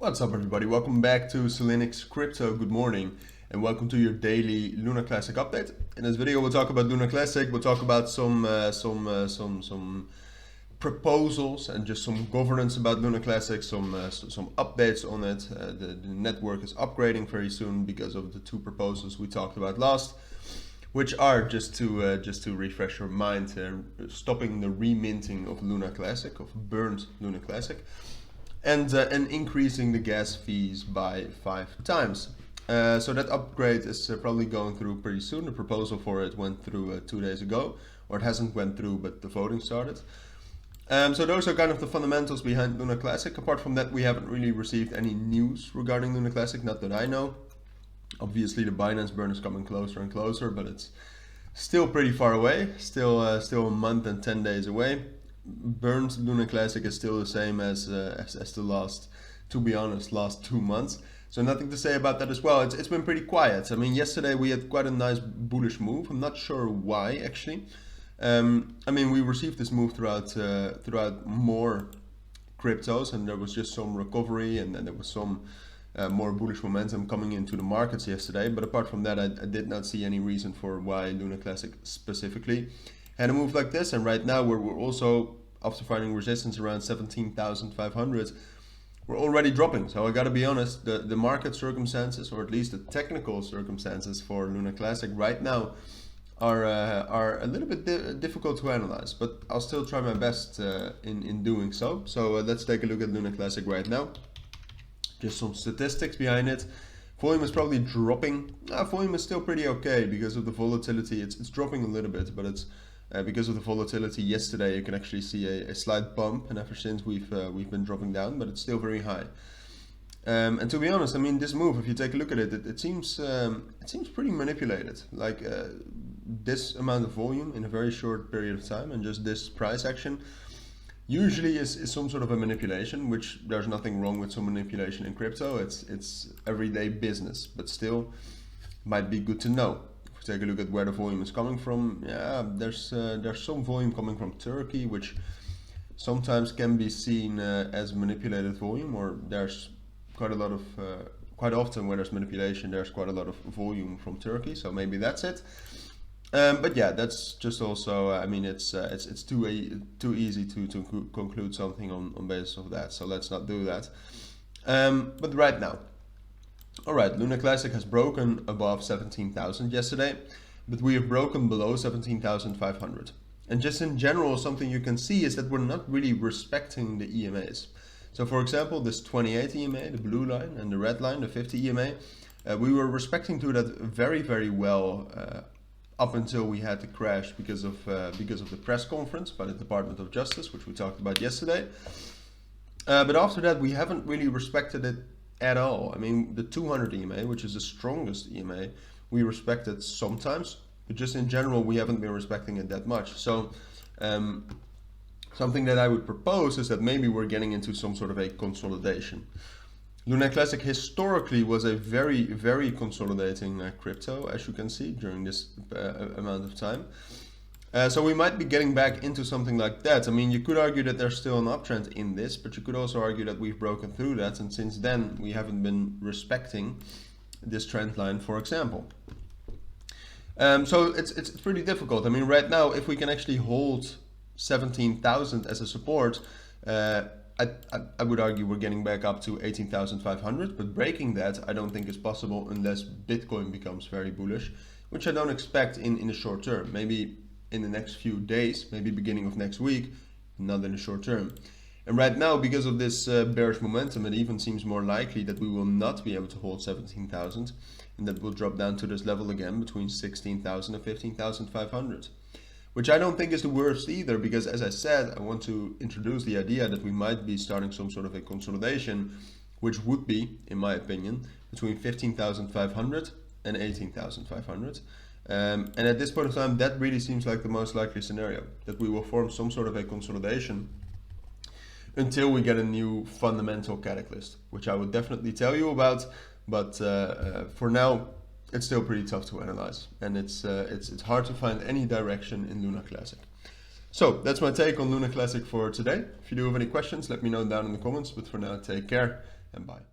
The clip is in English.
What's up everybody, welcome back to Cilinix Crypto, good morning and welcome to your daily Luna Classic update. In this video we'll talk about Luna Classic, we'll talk about some proposals and just some governance about Luna Classic, some updates on it. The network is upgrading very soon because of the two proposals we talked about last, which are just to refresh your mind, stopping the reminting of Luna Classic, of burned Luna Classic. And increasing the gas fees by 5 times. So that upgrade is probably going through pretty soon. The proposal for it went through 2 days ago, or it hasn't went through, but the voting started. So those are kind of the fundamentals behind Luna Classic. Apart from that, we haven't really received any news regarding Luna Classic, not that I know. Obviously, the Binance burn is coming closer and closer, but it's still pretty far away. Still a month and 10 days away. Burned Luna Classic is still the same as the last, to be honest, last 2 months. So nothing to say about that as well. It's been pretty quiet. I mean, yesterday we had quite a nice bullish move. I'm not sure why actually. I mean, we received this move throughout more cryptos, and there was just some recovery, and then there was some more bullish momentum coming into the markets yesterday. But apart from that, I did not see any reason for why Luna Classic specifically had a move like this. And right now we're also, after finding resistance around 17,500, we're already dropping. So I gotta be honest, the market circumstances, or at least the technical circumstances for Luna Classic right now are a little bit difficult to analyze, but I'll still try my best in doing so. So let's take a look at Luna Classic right now. Just some statistics behind it. Volume is probably dropping. Volume is still pretty okay because of the volatility. It's dropping a little bit, but it's because of the volatility yesterday, you can actually see a slight bump, and ever since we've been dropping down, but it's still very high. And to be honest, I mean, this move, if you take a look at it, it seems pretty manipulated. Like this amount of volume in a very short period of time, and just this price action, usually is some sort of a manipulation. Which there's nothing wrong with some manipulation in crypto. It's everyday business, but still might be good to know. Take a look at where the volume is coming from. Yeah, there's some volume coming from Turkey, which sometimes can be seen as manipulated volume, or there's quite often where there's manipulation, there's quite a lot of volume from Turkey. So maybe that's it. But yeah, that's just also, I mean, it's too easy to conclude something on basis of that. So let's not do that. But right now. Alright, Luna Classic has broken above 17,000 yesterday, but we have broken below 17,500. And just in general, something you can see is that we're not really respecting the EMAs. So for example, this 28 EMA, the blue line, and the red line, the 50 EMA, we were respecting to that very, very well up until we had the crash because of the press conference by the Department of Justice, which we talked about yesterday. But after that, we haven't really respected it at all. I mean, the 200 EMA, which is the strongest EMA, we respect it sometimes, but just in general, we haven't been respecting it that much. So something that I would propose is that maybe we're getting into some sort of a consolidation. Luna Classic historically was a very, very consolidating crypto, as you can see, during this amount of time. So we might be getting back into something like that. I mean, you could argue that there's still an uptrend in this, but you could also argue that we've broken through that, and since then we haven't been respecting this trend line, for example. So it's pretty difficult. I mean, right now, if we can actually hold 17,000 as a support, I would argue we're getting back up to 18,500, but breaking that I don't think is possible unless Bitcoin becomes very bullish, which I don't expect in the short term. Maybe in the next few days, maybe beginning of next week, not in the short term. And right now, because of this bearish momentum, it even seems more likely that we will not be able to hold 17,000, and that will drop down to this level again between 16,000 and 15,500. Which I don't think is the worst either, because as I said, I want to introduce the idea that we might be starting some sort of a consolidation, which would be, in my opinion, between 15,500 and 18,500. And at this point in time, that really seems like the most likely scenario, that we will form some sort of a consolidation until we get a new fundamental catalyst, which I would definitely tell you about. But for now, it's still pretty tough to analyze, and it's hard to find any direction in Luna Classic. So that's my take on Luna Classic for today. If you do have any questions, let me know down in the comments. But for now, take care and bye.